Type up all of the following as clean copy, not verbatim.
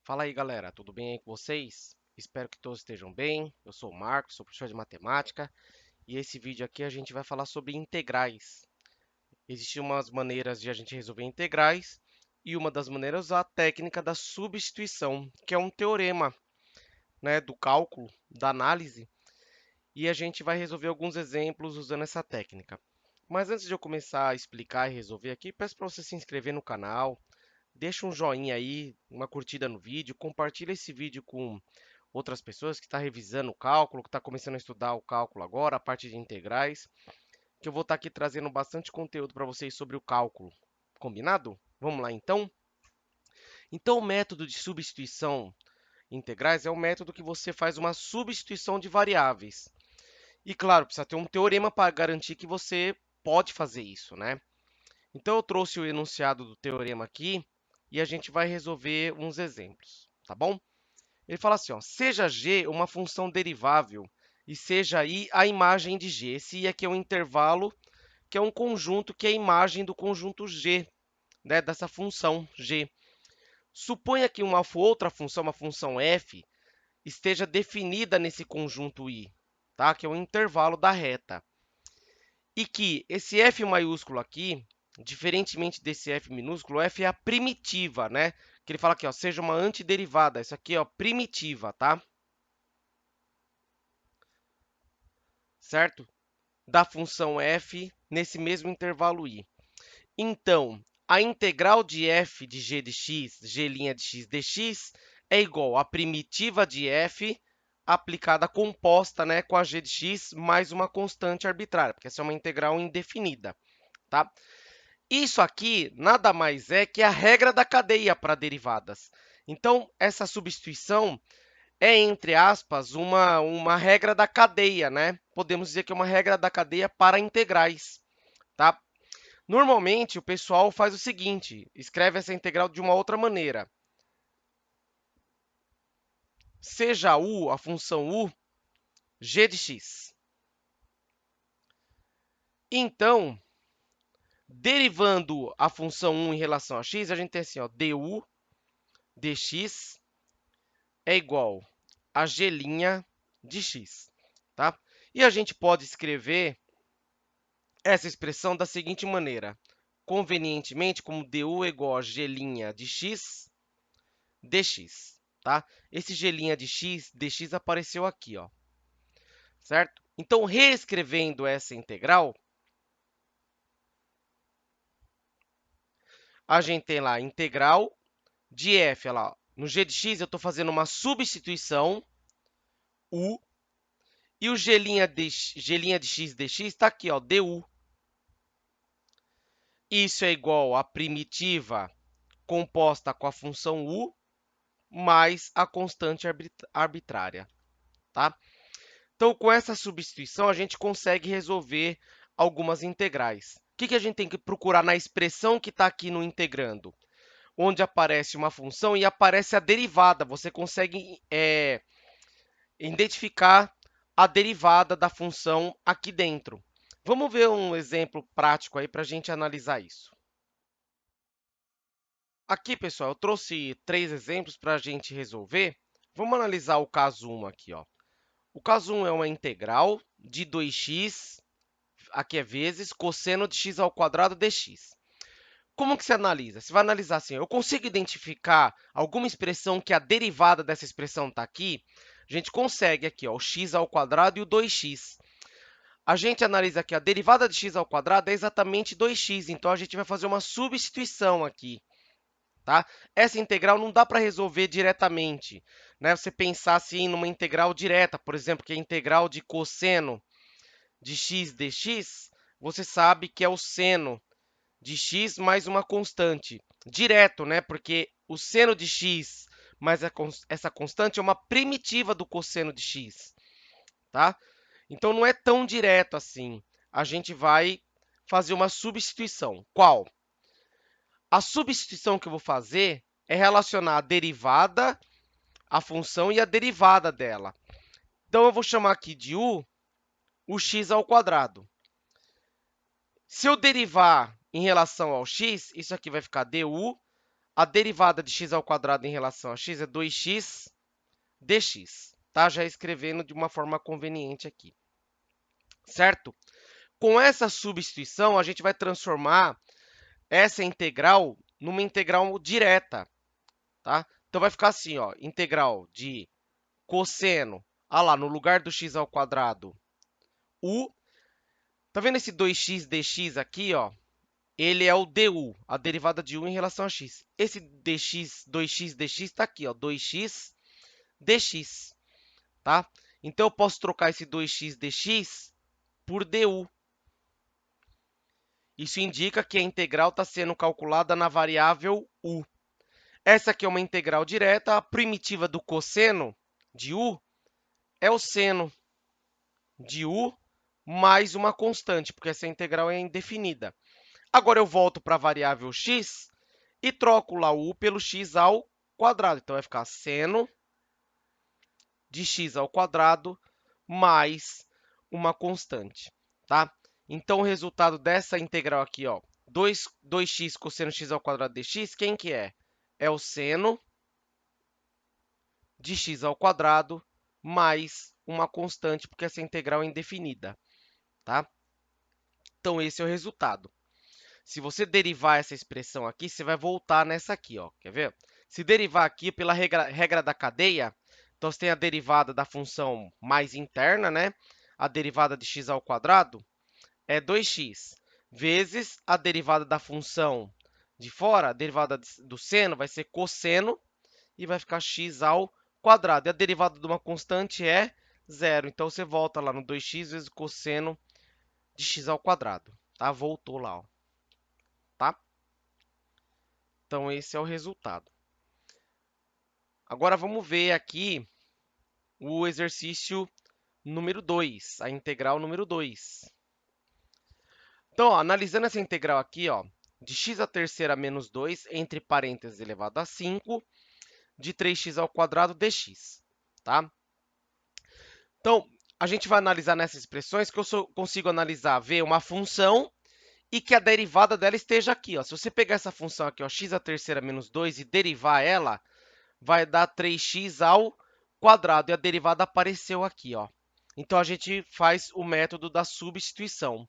Fala aí, galera, tudo bem aí com vocês? Espero que todos estejam bem. Eu sou o Marcos, sou professor de matemática e esse vídeo aqui a gente vai falar sobre integrais. Existem umas maneiras de a gente resolver integrais e uma das maneiras é usar a técnica da substituição, que é um teorema, né, do cálculo, da análise, e a gente vai resolver alguns exemplos usando essa técnica. Mas antes de eu começar a explicar e resolver aqui, peço para você se inscrever no canal, deixa um joinha aí, uma curtida no vídeo, compartilha esse vídeo com outras pessoas que estão revisando o cálculo, que está começando a estudar o cálculo agora, a parte de integrais, que eu vou estar aqui trazendo bastante conteúdo para vocês sobre o cálculo. Combinado? Vamos lá então? Então, o método de substituição integrais é um método que você faz uma substituição de variáveis. E claro, precisa ter um teorema para garantir que você pode fazer isso, né? Então, eu trouxe o enunciado do teorema aqui e a gente vai resolver uns exemplos, tá bom? Ele fala assim, ó, seja G uma função derivável e seja I a imagem de G. Esse I aqui é um intervalo, que é um conjunto que é a imagem do conjunto G, né, dessa função G. Suponha que uma outra função, uma função f, esteja definida nesse conjunto I, tá? Que é o intervalo da reta. E que esse f maiúsculo aqui, diferentemente desse f minúsculo, f é a primitiva, né? Que ele fala aqui, ó, seja uma antiderivada. Isso aqui é primitiva, tá? Certo? Da função f nesse mesmo intervalo i. Então, a integral de f de g de x, g' de x dx, é igual à primitiva de f aplicada composta, né, com a g de x mais uma constante arbitrária, porque essa é uma integral indefinida, tá? Isso aqui nada mais é que a regra da cadeia para derivadas. Então, essa substituição é, entre aspas, uma regra da cadeia, né? Podemos dizer que é uma regra da cadeia para integrais, tá? Normalmente, o pessoal faz o seguinte, escreve essa integral de uma outra maneira. Seja u, a função u, g de x. Então, derivando a função 1 em relação a x, a gente tem assim, ó, du dx é igual a g' de x, tá? E a gente pode escrever essa expressão da seguinte maneira, convenientemente, como du é igual a g' de x dx, tá? Esse g' de x dx apareceu aqui, ó, certo? Então, reescrevendo essa integral, a gente tem lá a integral de f, olha lá, no g de x eu estou fazendo uma substituição, u, e o g' de x dx está aqui, ó, du. Isso é igual à primitiva composta com a função u mais a constante arbitrária, tá? Então, com essa substituição, a gente consegue resolver algumas integrais. O que a gente tem que procurar na expressão que está aqui no integrando? Onde aparece uma função e aparece a derivada. Você consegue identificar a derivada da função aqui dentro. Vamos ver um exemplo prático aí para a gente analisar isso. Aqui, pessoal, eu trouxe 3 exemplos para a gente resolver. Vamos analisar o caso 1 aqui, ó. O caso 1 é uma integral de 2x, aqui é vezes, cosseno de x ao quadrado dx. Como que se analisa? Você vai analisar assim, eu consigo identificar alguma expressão que a derivada dessa expressão está aqui? A gente consegue aqui, ó, o x ao quadrado e o 2x. A gente analisa aqui, a derivada de x ao quadrado é exatamente 2x, então a gente vai fazer uma substituição aqui. Tá? Essa integral não dá para resolver diretamente, né? Você pensar assim numa integral direta, por exemplo, que é a integral de cosseno de x dx, você sabe que é o seno de x mais uma constante. Direto, né? Porque o seno de x mais essa constante é uma primitiva do cosseno de x, tá? Então, não é tão direto assim. A gente vai fazer uma substituição. Qual? A substituição que eu vou fazer é relacionar a derivada, a função e a derivada dela. Então, eu vou chamar aqui de u o x ao quadrado. Se eu derivar em relação ao x, isso aqui vai ficar du A derivada de x ao quadrado em relação a x é 2x dx, tá? Já escrevendo de uma forma conveniente aqui, certo? Com essa substituição, a gente vai transformar essa integral numa integral direta, tá? Então vai ficar assim, ó, integral de cosseno, lá, no lugar do x ao quadrado, u. Tá vendo esse 2x dx aqui, ó? Ele é o du, a derivada de u em relação a x. Esse dx, 2x dx está aqui, ó, 2x dx, tá? Então eu posso trocar esse 2x dx por du. Isso indica que a integral está sendo calculada na variável u. Essa aqui é uma integral direta, a primitiva do cosseno de u é o seno de u mais uma constante, porque essa integral é indefinida. Agora eu volto para a variável x e troco lá o u pelo x ao quadrado. Então vai ficar seno de x ao quadrado mais uma constante, tá? Então o resultado dessa integral aqui, ó, 2x cosseno x ao quadrado dx, quem que é? É o seno de x ao quadrado mais uma constante, porque essa integral é indefinida, tá? Então esse é o resultado. Se você derivar essa expressão aqui, você vai voltar nessa aqui, ó. Quer ver? Se derivar aqui pela regra da cadeia, então você tem a derivada da função mais interna, né? A derivada de x ao quadrado é 2x, vezes a derivada da função de fora, a derivada do seno vai ser cosseno, e vai ficar x ao quadrado. E a derivada de uma constante é zero. Então, você volta lá no 2x vezes cosseno de x ao quadrado, tá? Voltou lá, ó, tá? Então, esse é o resultado. Agora, vamos ver aqui o exercício número 2, a integral número 2. Então, ó, analisando essa integral aqui, ó, de x à terceira menos 2, entre parênteses, elevado a 5, de 3x ao quadrado dx, tá? Então, a gente vai analisar nessas expressões que eu consigo analisar, ver uma função e que a derivada dela esteja aqui, ó. Se você pegar essa função aqui, ó, x à terceira menos 2 e derivar ela, vai dar 3x ao quadrado. E a derivada apareceu aqui, ó. Então, a gente faz o método da substituição.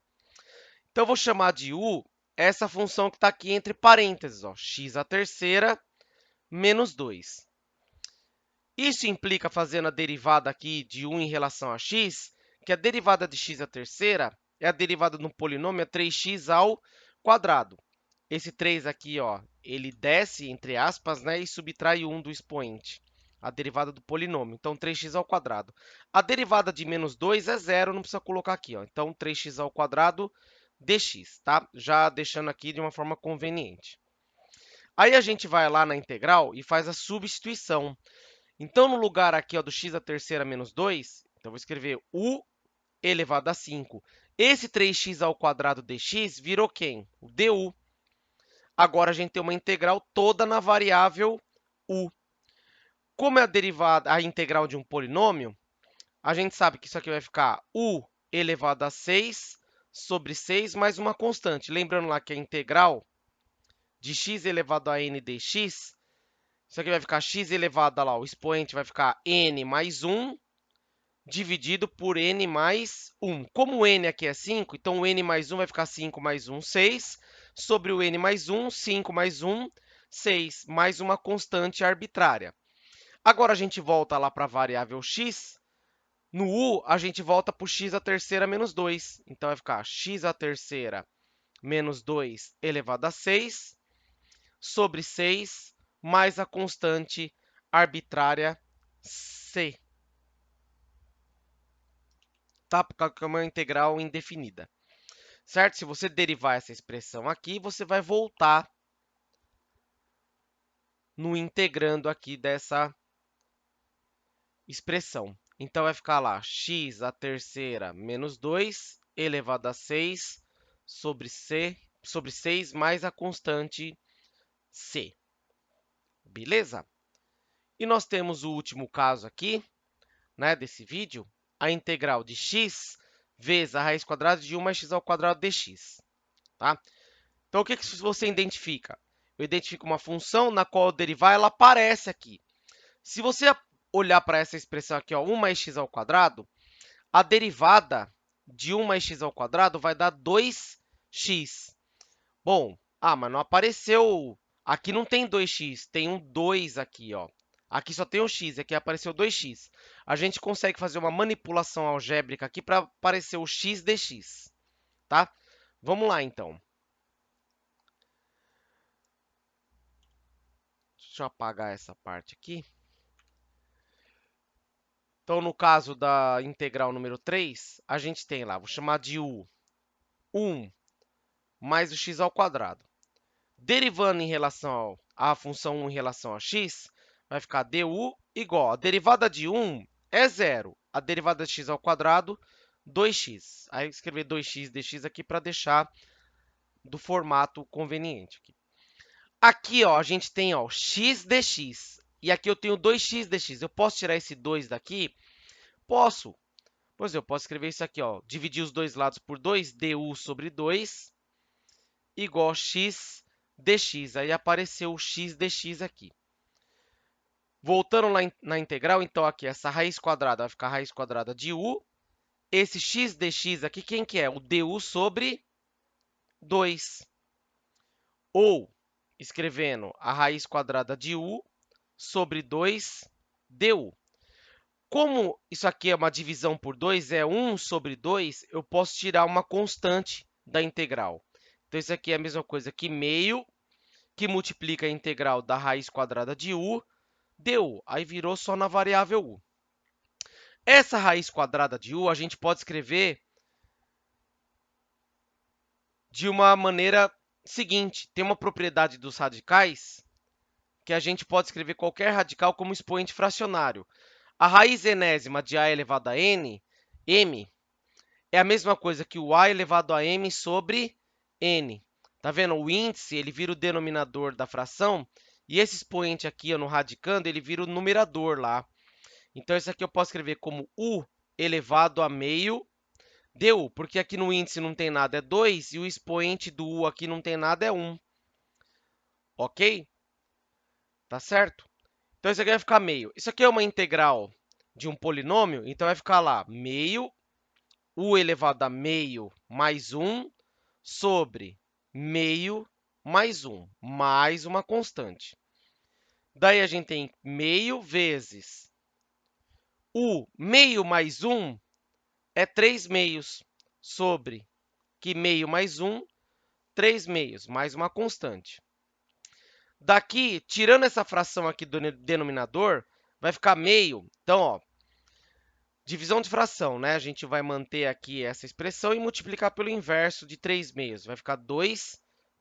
Então, eu vou chamar de u essa função que está aqui entre parênteses, ó, x à terceira menos 2. Isso implica, fazendo a derivada aqui de 1 em relação a x, que a derivada de x à terceira é a derivada de um polinômio, é 3x ao quadrado. Esse 3 aqui, ó, ele desce, entre aspas, né, e subtrai 1 do expoente, a derivada do polinômio. Então, 3x ao quadrado. A derivada de menos 2 é zero, não precisa colocar aqui, ó. Então, 3x ao quadrado dx, tá? Já deixando aqui de uma forma conveniente. Aí a gente vai lá na integral e faz a substituição. Então, no lugar aqui, ó, do x à terceira menos 2, então eu vou escrever u elevado a 5. Esse 3x ao quadrado dx virou quem? O du. Agora, a gente tem uma integral toda na variável u. Como é a derivada, a integral de um polinômio, a gente sabe que isso aqui vai ficar u elevado a 6 sobre 6 mais uma constante. Lembrando lá que a integral de x elevado a n dx, isso aqui vai ficar x elevado a lá, o expoente vai ficar n mais 1 dividido por n mais 1. Como o n aqui é 5, então o n mais 1 vai ficar 5 mais 1, 6. Sobre o n mais 1, 5 mais 1, 6, mais uma constante arbitrária. Agora, a gente volta lá para a variável x. No u, a gente volta para o x à terceira menos 2. Então, vai ficar x à terceira menos 2 elevado a 6 sobre 6 mais a constante arbitrária c. Tá? Porque é uma integral indefinida, certo? Se você derivar essa expressão aqui, você vai voltar no integrando aqui dessa expressão. Então, vai ficar lá x à terceira menos 2 elevado a 6 sobre 6 mais a constante c. Beleza? E nós temos o último caso aqui, né, desse vídeo, a integral de x vezes a raiz quadrada de 1 mais x ao quadrado dx. Tá? Então, o que você identifica? eu identifico uma função na qual eu derivar, ela aparece aqui. Se você olhar para essa expressão aqui, ó, 1 mais x ao quadrado, a derivada de 1 mais x ao quadrado vai dar 2x. Bom, mas não apareceu. Aqui não tem 2x, tem um 2 aqui, ó. Aqui só tem um x, aqui apareceu 2x. A gente consegue fazer uma manipulação algébrica aqui para aparecer o x dx, tá? Vamos lá, então. Deixa eu apagar essa parte aqui. Então, no caso da integral número 3, a gente tem lá, vou chamar de u, 1 mais o x ao quadrado. Derivando em relação à função 1 em relação a x, vai ficar du igual a derivada de 1 é zero. A derivada de x ao quadrado, 2x. Aí eu escrever 2x dx aqui para deixar do formato conveniente. Aqui, ó, a gente tem ó, x dx. E aqui eu tenho 2x dx. Eu posso tirar esse 2 daqui? Posso. Pois eu posso escrever isso aqui, ó, dividir os dois lados por 2, du sobre 2, igual a x dx. Aí apareceu o x dx aqui. Voltando lá na integral, então aqui essa raiz quadrada vai ficar a raiz quadrada de u. Esse x dx aqui, quem que é? O du sobre 2. Ou, escrevendo a raiz quadrada de u sobre 2 du. Como isso aqui é uma divisão por 2, é 1 sobre 2, eu posso tirar uma constante da integral. Então, isso aqui é a mesma coisa que meio, que multiplica a integral da raiz quadrada de u, du. Aí virou só na variável u. Essa raiz quadrada de u, a gente pode escrever de uma maneira seguinte. Tem uma propriedade dos radicais que a gente pode escrever qualquer radical como expoente fracionário. A raiz enésima de a elevado a n, m, é a mesma coisa que o a elevado a m sobre n. Tá vendo? O índice, ele vira o denominador da fração, e esse expoente aqui, no radicando, ele vira o numerador lá. Então, isso aqui eu posso escrever como u elevado a meio du, porque aqui no índice não tem nada, é 2, e o expoente do u aqui não tem nada, é 1. Ok? Tá certo? Então, isso aqui vai ficar meio. Isso aqui é uma integral de um polinômio, então vai ficar lá meio u elevado a meio mais 1 sobre meio mais 1, mais uma constante. Daí a gente tem meio vezes u meio mais 1 é 3 meios sobre que meio mais 1, 3 meios, mais uma constante. Daqui, tirando essa fração aqui do denominador, vai ficar meio. Então, ó, divisão de fração, né? A gente vai manter aqui essa expressão e multiplicar pelo inverso de 3 meios. Vai ficar 2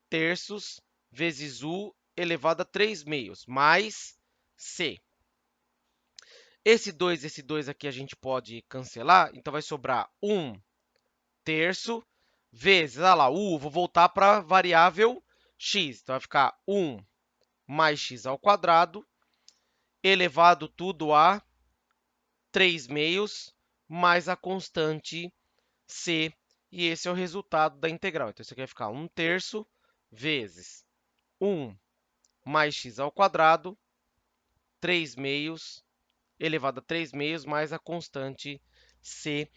terços vezes u elevado a 3 meios, mais c. Esse 2 aqui a gente pode cancelar, então vai sobrar 1 terço vezes, olha lá, vou voltar para a variável x. Então, vai ficar 1 mais x ao quadrado, elevado tudo a 3 meios, mais a constante c, e esse é o resultado da integral. Então, isso aqui vai ficar 1 terço vezes 1 mais x ao quadrado, 3 meios, elevado a 3 meios, mais a constante c,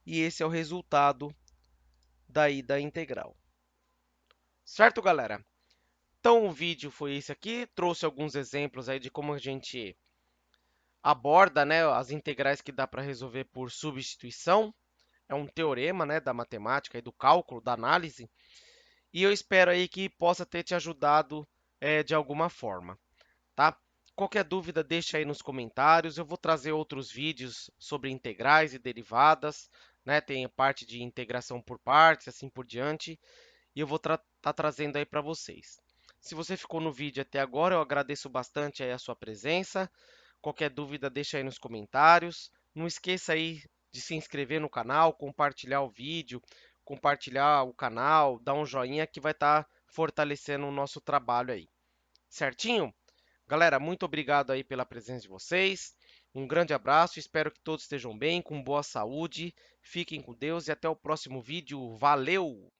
e esse é o resultado daí da integral. Certo, galera? Então, o vídeo foi esse aqui, trouxe alguns exemplos aí de como a gente aborda, né, as integrais que dá para resolver por substituição. É um teorema, né, da matemática e do cálculo, da análise. E eu espero aí que possa ter te ajudado de alguma forma, tá? Qualquer dúvida, deixa aí nos comentários. Eu vou trazer outros vídeos sobre integrais e derivadas, né? Tem a parte de integração por partes, assim por diante. E eu vou estar trazendo aí para vocês. Se você ficou no vídeo até agora, eu agradeço bastante aí a sua presença. Qualquer dúvida, deixa aí nos comentários. Não esqueça aí de se inscrever no canal, compartilhar o vídeo, compartilhar o canal, dar um joinha que vai estar fortalecendo o nosso trabalho aí. Certinho? Galera, muito obrigado aí pela presença de vocês. Um grande abraço, espero que todos estejam bem, com boa saúde. Fiquem com Deus e até o próximo vídeo. Valeu!